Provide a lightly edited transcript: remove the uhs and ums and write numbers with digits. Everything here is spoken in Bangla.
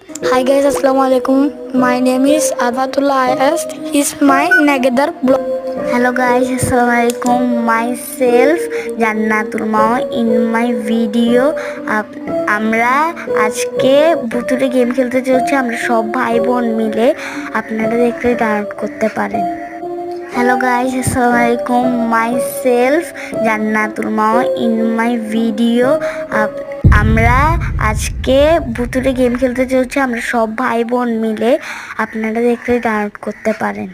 Hi guys, Assalamu alaikum. My name is Arfatullah Ayas. Is my Nagadar blog. Hello guys, Assalamualaikum. Myself Jannatul Mao. In my video আমরা আজকে ভুতুরে গেম খেলতে চলছি। আমরা সব ভাই বোন মিলে, আপনারা দেখলে ডাউনলোড করতে পারেন। হ্যালো গাইস, আসসালামু আলাইকুম। মাইসেলফ জান্নাতুল মাও। ইন মাই ভিডিও আমরা আজকে ভুতুরে গেম খেলতে চলছি। আমরা সব ভাই বোন মিলে, আপনারা দেখলে ডাউনলোড করতে পারেন।